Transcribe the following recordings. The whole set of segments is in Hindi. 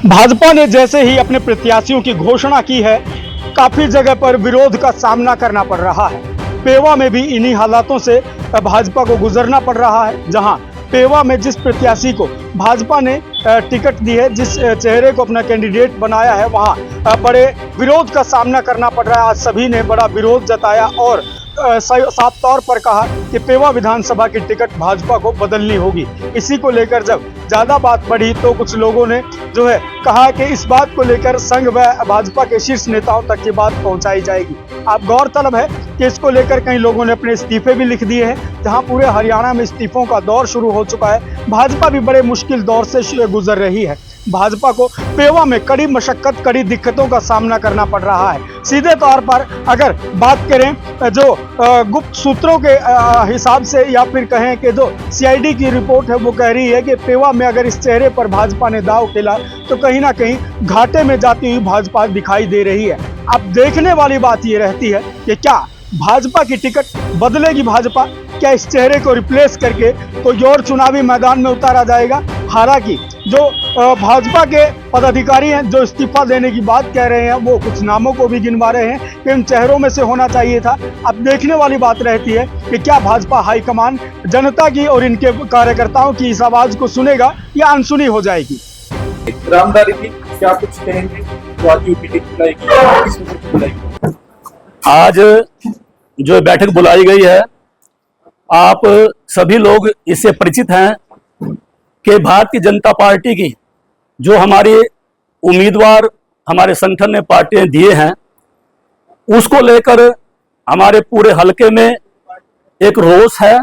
भाजपा ने जैसे ही अपने प्रत्याशियों की घोषणा की है, काफी जगह पर विरोध का सामना करना पड़ रहा है। पेवा में भी इन्हीं हालातों से भाजपा को गुजरना पड़ रहा है, जहां पेवा में जिस प्रत्याशी को भाजपा ने टिकट दी है, जिस चेहरे को अपना कैंडिडेट बनाया है, वहां बड़े विरोध का सामना करना पड़ रहा है। आज सभी ने बड़ा विरोध जताया और साफ तौर पर कहा कि पेवा विधानसभा की टिकट भाजपा को बदलनी होगी। इसी को लेकर जब ज्यादा बात बढ़ी तो कुछ लोगों ने जो है कहा कि इस बात को लेकर संघ व भाजपा के शीर्ष नेताओं तक की बात पहुंचाई जाएगी। अब गौरतलब है कि इसको लेकर कई लोगों ने अपने इस्तीफे भी लिख दिए हैं, जहां पूरे हरियाणा में इस्तीफों का दौर शुरू हो चुका है। भाजपा भी बड़े मुश्किल दौर से गुजर रही है। भाजपा को पेवा में कड़ी मशक्कत, कड़ी दिक्कतों का सामना करना पड़ रहा है। सीधे तौर पर अगर बात करें जो गुप्त सूत्रों के हिसाब से, या फिर कहें कि जो सीआईडी की रिपोर्ट है वो कह रही है कि पेवा में अगर इस चेहरे पर भाजपा ने दांव खेला तो कहीं ना कहीं घाटे में जाती हुई भाजपा दिखाई दे रही है। अब देखने वाली बात ये रहती है कि क्या भाजपा की टिकट बदलेगी भाजपा, क्या इस चेहरे को रिप्लेस करके कोई और चुनावी मैदान में उतारा जाएगा। हालांकि जो भाजपा के पदाधिकारी हैं जो इस्तीफा देने की बात कह रहे हैं, वो कुछ नामों को भी गिनवा रहे हैं कि इन चेहरों में से होना चाहिए था। अब देखने वाली बात रहती है कि क्या भाजपा हाईकमान जनता की और इनके कार्यकर्ताओं की इस आवाज को सुनेगा या अनसुनी हो जाएगी। रामधारी जी क्या कुछ कहेंगे? आज जो बैठक बुलाई गई है, आप सभी लोग इससे परिचित हैं कि भारतीय जनता पार्टी की जो हमारी उम्मीदवार हमारे संगठन ने पार्टियां दिए हैं, उसको लेकर हमारे पूरे हलके में एक रोष है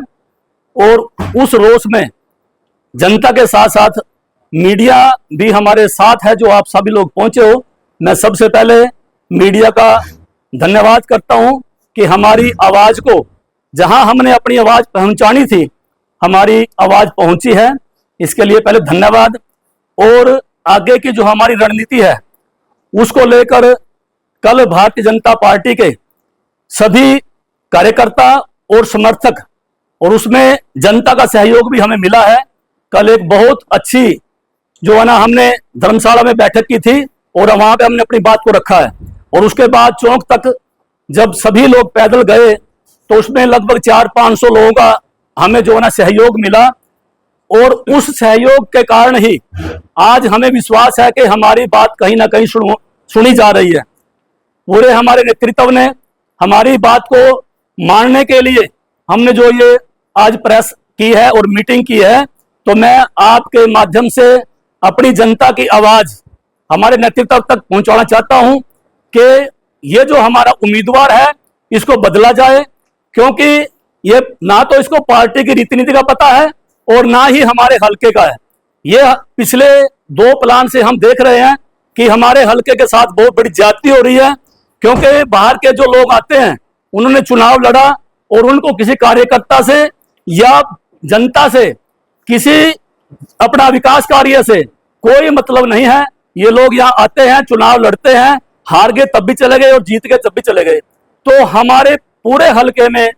और उस रोष में जनता के साथ साथ मीडिया भी हमारे साथ है। जो आप सभी लोग पहुंचे हो, मैं सबसे पहले मीडिया का धन्यवाद करता हूं कि हमारी आवाज को जहां हमने अपनी आवाज पहुंचानी थी, हमारी आवाज पहुंची है। इसके लिए पहले धन्यवाद। और आगे की जो हमारी रणनीति है उसको लेकर कल भारतीय जनता पार्टी के सभी कार्यकर्ता और समर्थक, और उसमें जनता का सहयोग भी हमें मिला है। कल एक बहुत अच्छी जो है ना हमने धर्मशाला में बैठक की थी और वहां पे हमने अपनी बात को रखा है। और उसके बाद चौक तक जब सभी लोग पैदल गए तो उसमें लगभग 400-500 लोगों का हमें जो है ना सहयोग मिला। और उस सहयोग के कारण ही आज हमें विश्वास है कि हमारी बात कहीं ना कहीं सुनी जा रही है। पूरे हमारे नेतृत्व ने हमारी बात को मानने के लिए हमने जो ये आज प्रेस की है और मीटिंग की है, तो मैं आपके माध्यम से अपनी जनता की आवाज हमारे नेतृत्व तक पहुंचाना चाहता हूं कि ये जो हमारा उम्मीदवार है इसको बदला जाए, क्योंकि ये ना तो इसको पार्टी की रीति नीति का पता है और ना ही हमारे हलके का है। ये पिछले 2 प्लान से हम देख रहे हैं कि हमारे हलके के साथ बहुत बड़ी ज्यादती हो रही है, क्योंकि बाहर के जो लोग आते हैं उन्होंने चुनाव लड़ा और उनको किसी कार्यकर्ता से या जनता से, किसी अपना विकास कार्य से कोई मतलब नहीं है। ये लोग यहाँ आते हैं, चुनाव लड़ते हैं, हार गए तब भी चले गए और जीत गए तब भी चले गए। तो हमारे पूरे हलके में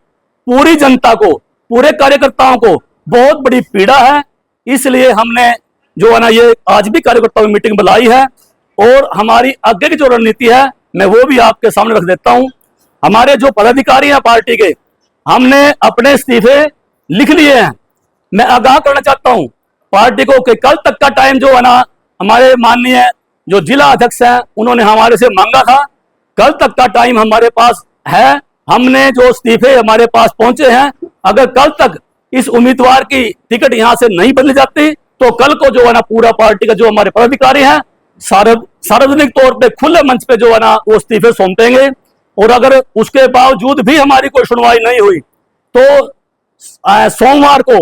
पूरी जनता को, पूरे कार्यकर्ताओं को बहुत बड़ी पीड़ा है। इसलिए हमने जो है ना ये आज भी कार्यकर्ताओं की मीटिंग बुलाई है और हमारी आगे की जो रणनीति है मैं वो भी आपके सामने रख देता हूं। हमारे जो पदाधिकारी हैं पार्टी के, हमने अपने इस्तीफे लिख लिए हैं। मैं आगाह करना चाहता हूं पार्टी को कि कल तक का टाइम जो है ना हमारे माननीय जो जिला अध्यक्ष हैं उन्होंने हमारे से मांगा था, कल तक का टाइम हमारे पास है। हमने जो इस्तीफे हमारे पास पहुंचे हैं, अगर कल तक इस उम्मीदवार की टिकट यहां से नहीं बदली जाती तो कल को जो है ना पूरा पार्टी का जो हमारे पदाधिकारी हैं सार्वजनिक तौर पे खुले मंच पे जो है ना वो इस्तीफे सौंपेंगे। और अगर उसके बावजूद भी हमारी कोई सुनवाई नहीं हुई तो सोमवार को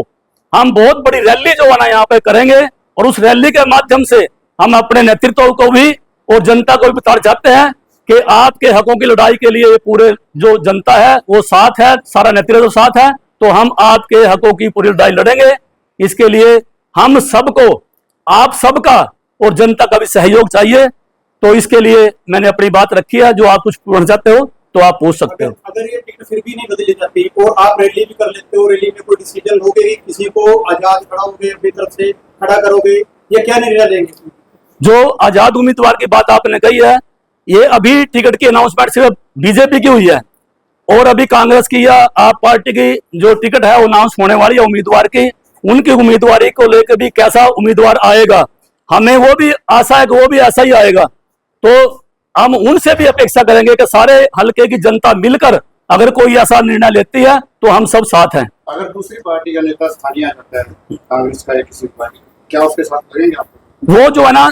हम बहुत बड़ी रैली जो है ना यहाँ पे करेंगे और उस रैली के माध्यम से हम अपने नेतृत्व को भी और जनता को भी बताना चाहते हैं कि आपके हकों की लड़ाई के लिए ये पूरे जो जनता है वो साथ है, सारा नेतृत्व साथ है। तो हम आपके हकों की पूरी लड़ाई लड़ेंगे। इसके लिए हम सबको, आप सबका और जनता का भी सहयोग चाहिए। तो इसके लिए मैंने अपनी बात रखी है। जो आप कुछ पूछना चाहते हो तो आप पूछ सकते हो। अगर ये टिकट फिर भी नहीं बदली जाती और आप रैली भी कर लेते हो, रैली में कोई डिसीजन हो गई, किसी को आजाद खड़ा होगे, अपनी तरफ से खड़ा करोगे, ये क्या निर्णय लेंगे? जो आजाद उम्मीदवार की बात आपने कही है, ये अभी टिकट की अनाउंसमेंट सिर्फ बीजेपी की हुई है, और अभी कांग्रेस की या आप पार्टी की जो टिकट है अनाउंस होने वाली है उम्मीदवार की, उनकी उम्मीदवारी को लेकर भी कैसा उम्मीदवार आएगा, हमें वो भी आशा है कि वो भी ऐसा ही आएगा। तो हम उनसे भी अपेक्षा करेंगे कि सारे हल्के की जनता मिलकर अगर कोई ऐसा निर्णय लेती है तो हम सब साथ हैं। अगर दूसरी पार्टी का नेता स्थानीय आ जाता है, कांग्रेस का या किसी पार्टी, क्या उसके साथ लगेंगे आप? वो जो है ना,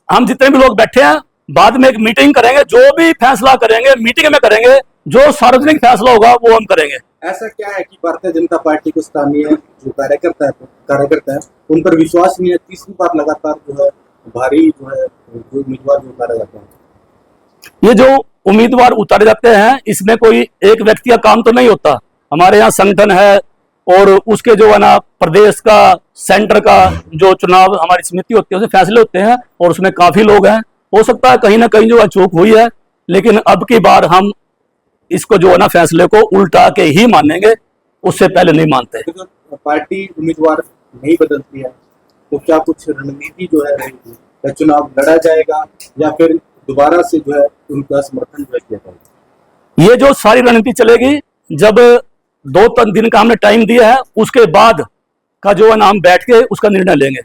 हम जितने भी लोग बैठे हैं बाद में एक मीटिंग करेंगे, जो भी फैसला करेंगे मीटिंग में करेंगे, जो सार्वजनिक फैसला होगा वो हम करेंगे। ऐसा क्या है कि भारतीय जनता पार्टी को स्थानीय जो कार्यकर्ता है उन पर विश्वास नहीं है? तीसरी बार लगातार जो है भारी जो है जो उम्मीदवार जो उतारे जाते हैं। ये जो उम्मीदवार उतारे जाते हैं इसमें कोई एक व्यक्ति का काम तो नहीं होता, हमारे यहाँ संगठन है और उसके जो है ना प्रदेश का सेंटर का जो चुनाव हमारी समिति होती है उसमें फैसले होते हैं और उसमें काफी लोग हैं। हो सकता है कहीं ना कहीं जो चूक हुई है, लेकिन अब की बार हम इसको जो है ना फैसले को उल्टा के ही मानेंगे, उससे पहले नहीं मानते। तो पार्टी उम्मीदवार नहीं बदलती है तो क्या कुछ रणनीति जो है रहेगी, या चुनाव लड़ा जाएगा या फिर दोबारा से जो है उनका समर्थन जो है किया जाएगा? ये जो सारी रणनीति चलेगी, जब 2-3 दिन का हमने टाइम दिया है उसके बाद का जो है ना हम बैठ के उसका निर्णय लेंगे।